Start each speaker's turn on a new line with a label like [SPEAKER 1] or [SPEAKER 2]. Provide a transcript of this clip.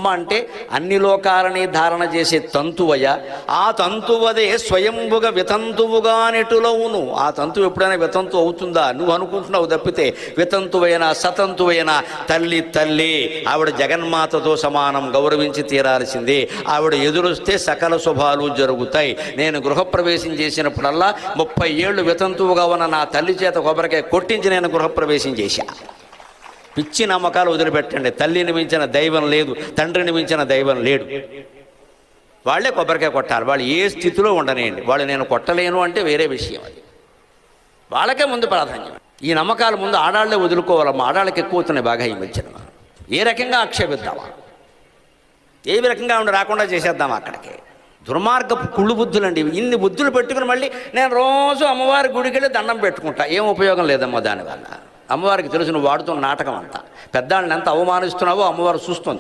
[SPEAKER 1] అమ్మ అంటే అన్ని లోకాలని ధారణ చేసే తంతువయ, ఆ తంతువదే స్వయంభుగా వితంతువుగా నెటులవును. ఆ తంతువు ఎప్పుడైనా వితంతు అవుతుందా? నువ్వు అనుకుంటున్నావు తప్పితే. వితంతువైనా సతంతువైనా తల్లి తల్లి, ఆవిడ జగన్మాతతో సమానం, గౌరవించి తీరాల్సిందే. ఆవిడ ఎదురొస్తే సకల శుభాలు జరుగుతాయి. నేను గృహప్రవేశం చేసినప్పుడల్లా 30 ఏళ్ళు వితంతువుగా ఉన్న నా తల్లి చేత కొబ్బరికాయ కొట్టించి నేను గృహప్రవేశం చేశా. పిచ్చి నమ్మకాలు వదిలిపెట్టండి. తల్లిని మించిన దైవం లేదు, తండ్రిని మించిన దైవం లేడు. వాళ్ళే కొబ్బరికాయ కొట్టాలి. వాళ్ళు ఏ స్థితిలో ఉండనేయండి. వాళ్ళు నేను కొట్టలేను అంటే వేరే విషయం, అది వాళ్ళకే ముందు ప్రాధాన్యం. ఈ నమ్మకాల ముందు ఆడాళ్లే వదులుకోవాలమ్మా. ఆడాళ్ళకి ఎక్కువ అవుతున్నాయి బాగా ఈ మధ్యన. ఏ రకంగా ఆక్షేపిద్దామా, ఏ రకంగా ఉండి రాకుండా చేసేద్దామా అక్కడికి. దుర్మార్గపు కుళ్ళు బుద్ధులండి. ఇన్ని బుద్ధులు పెట్టుకుని మళ్ళీ నేను రోజు అమ్మవారి గుడికి వెళ్ళి దండం పెట్టుకుంటా. ఏం ఉపయోగం లేదమ్మా దానివల్ల. అమ్మవారికి తెలుసు నువ్వు వాడుతున్న నాటకం అంతా. పెద్దాళ్ళని ఎంత అవమానిస్తున్నావో అమ్మవారు చూస్తుంది.